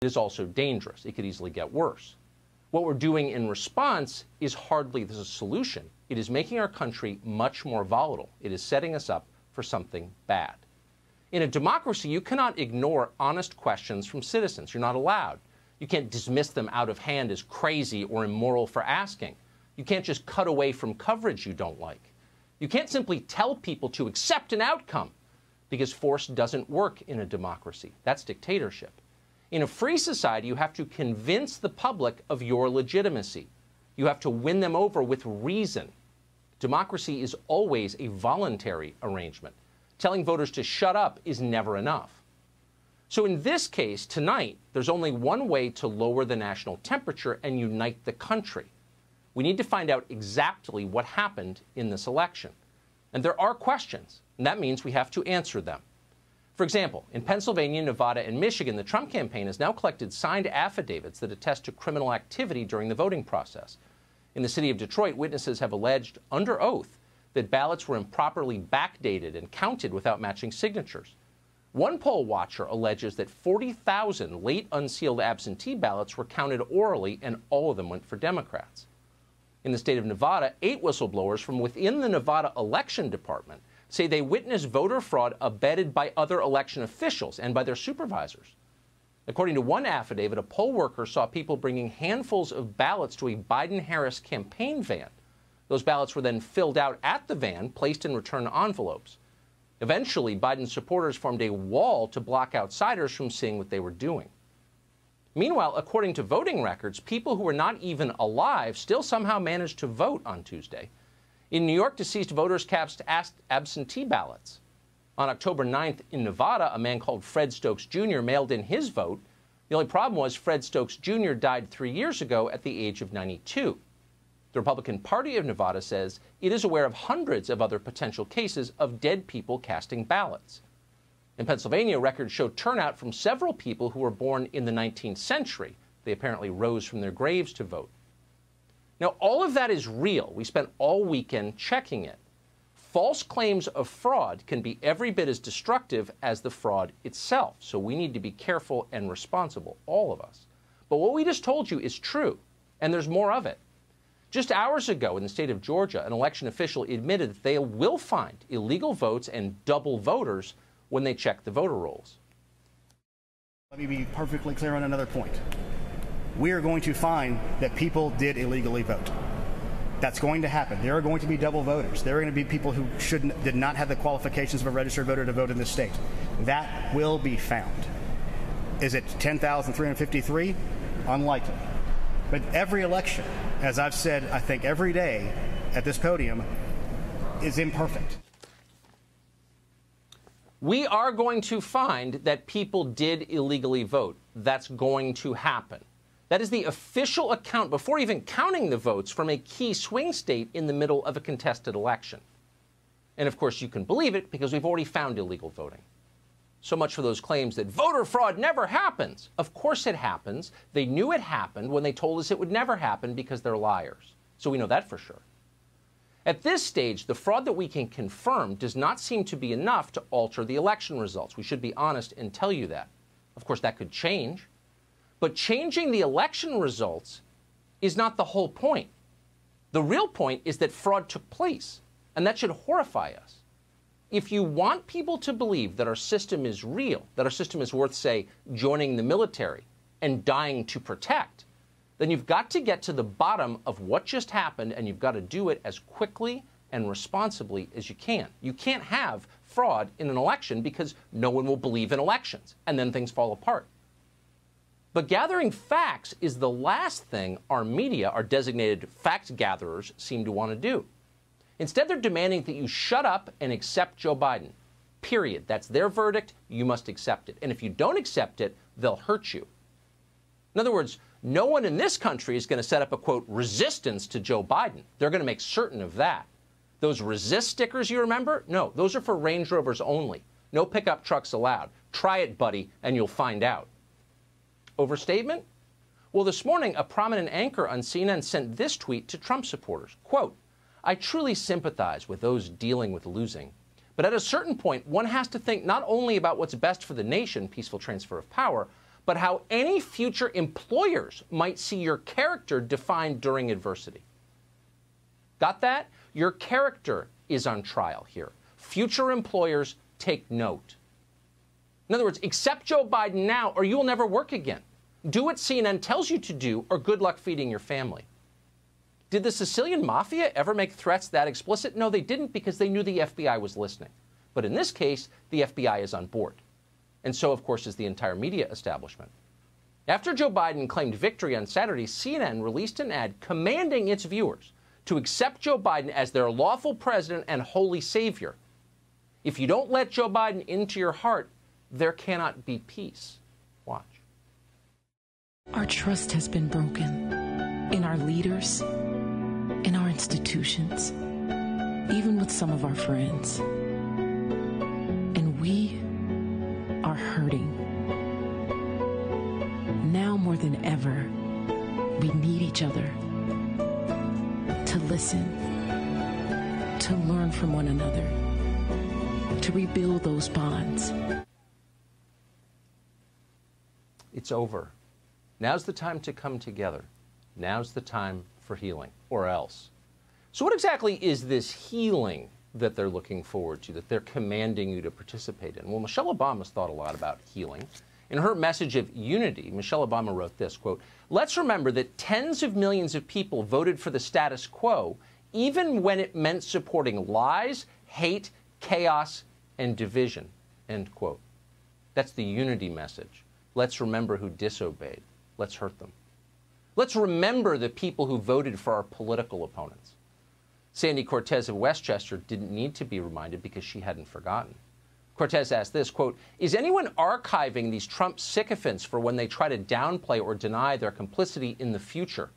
It is also dangerous. It could easily get worse. What we're doing in response is hardly the solution. It is making our country much more volatile. It is setting us up for something bad. In a democracy, you cannot ignore honest questions from citizens. You're not allowed. You can't dismiss them out of hand as crazy or immoral for asking. You can't just cut away from coverage you don't like. You can't simply tell people to accept an outcome, because force doesn't work in a democracy. That's dictatorship. In a free society, you have to convince the public of your legitimacy. You have to win them over with reason. Democracy is always a voluntary arrangement. Telling voters to shut up is never enough. So in this case, tonight, there's only one way to lower the national temperature and unite the country. We need to find out exactly what happened in this election. And there are questions, and that means we have to answer them. For example, in Pennsylvania, Nevada, and Michigan, the Trump campaign has now collected signed affidavits that attest to criminal activity during the voting process. In the city of Detroit, witnesses have alleged under oath that ballots were improperly backdated and counted without matching signatures. One poll watcher alleges that 40,000 late unsealed absentee ballots were counted orally, and all of them went for Democrats. In the state of Nevada, 8 whistleblowers from within the Nevada Election Department say they witnessed voter fraud abetted by other election officials and by their supervisors. According to one affidavit, a poll worker saw people bringing handfuls of ballots to a Biden-Harris campaign van. Those ballots were then filled out at the van, placed in return envelopes. Eventually, Biden supporters formed a wall to block outsiders from seeing what they were doing. Meanwhile, according to voting records, people who were not even alive still somehow managed to vote on Tuesday. In New York, deceased voters cast absentee ballots. On October 9th in Nevada, a man called Fred Stokes Jr. mailed in his vote. The only problem was Fred Stokes Jr. died 3 years ago at the age of 92. The Republican Party of Nevada says it is aware of hundreds of other potential cases of dead people casting ballots. In Pennsylvania, records show turnout from several people who were born in the 19th century. They apparently rose from their graves to vote. Now, all of that is real. We spent all weekend checking it. False claims of fraud can be every bit as destructive as the fraud itself, so we need to be careful and responsible, all of us. But what we just told you is true, and there's more of it. Just hours ago in the state of Georgia, an election official admitted that they will find illegal votes and double voters when they check the voter rolls. Let me be perfectly clear on another point. We are going to find that people did illegally vote. That's going to happen. There are going to be double voters. There are going to be people who did not have the qualifications of a registered voter to vote in this state. That will be found. Is it 10,353? Unlikely. But every election, as I've said, I think every day at this podium, is imperfect. We are going to find that people did illegally vote. That's going to happen. That is the official account before even counting the votes from a key swing state in the middle of a contested election. And of course, you can believe it because we've already found illegal voting. So much for those claims that voter fraud never happens. Of course it happens. They knew it happened when they told us it would never happen because they're liars. So we know that for sure. At this stage, the fraud that we can confirm does not seem to be enough to alter the election results. We should be honest and tell you that. Of course, that could change. But changing the election results is not the whole point. The real point is that fraud took place, and that should horrify us. If you want people to believe that our system is real, that our system is worth, say, joining the military and dying to protect, then you've got to get to the bottom of what just happened, and you've got to do it as quickly and responsibly as you can. You can't have fraud in an election because no one will believe in elections, and then things fall apart. But gathering facts is the last thing our media, our designated fact gatherers, seem to want to do. Instead, they're demanding that you shut up and accept Joe Biden. Period. That's their verdict. You must accept it. And if you don't accept it, they'll hurt you. In other words, no one in this country is going to set up a, quote, resistance to Joe Biden. They're going to make certain of that. Those resist stickers you remember? No, those are for Range Rovers only. No pickup trucks allowed. Try it, buddy, and you'll find out. Overstatement? Well, this morning, a prominent anchor on CNN sent this tweet to Trump supporters. Quote, I truly sympathize with those dealing with losing. But at a certain point, one has to think not only about what's best for the nation, peaceful transfer of power, but how any future employers might see your character defined during adversity. Got that? Your character is on trial here. Future employers, take note. In other words, accept Joe Biden now or you will never work again. Do what CNN tells you to do or good luck feeding your family. Did the Sicilian mafia ever make threats that explicit? No, they didn't, because they knew the FBI was listening. But in this case, the FBI is on board. And so, of course, is the entire media establishment. After Joe Biden claimed victory on Saturday, CNN released an ad commanding its viewers to accept Joe Biden as their lawful president and holy savior. If you don't let Joe Biden into your heart, there cannot be peace. Watch. Our trust has been broken in our leaders, in our institutions, even with some of our friends. And we are hurting. Now more than ever, we need each other to listen, to learn from one another, to rebuild those bonds. It's over. Now's the time to come together. Now's the time for healing, or else. So what exactly is this healing that they're looking forward to, that they're commanding you to participate in? Well, Michelle Obama's thought a lot about healing. In her message of unity, Michelle Obama wrote this, quote, "Let's remember that tens of millions of people voted for the status quo, even when it meant supporting lies, hate, chaos, and division," end quote. That's the unity message. Let's remember who disobeyed. Let's hurt them. Let's remember the people who voted for our political opponents. Sandy Cortez of Westchester didn't need to be reminded because she hadn't forgotten. Cortez asked this, quote, "Is anyone archiving these Trump sycophants for when they try to downplay or deny their complicity in the future?"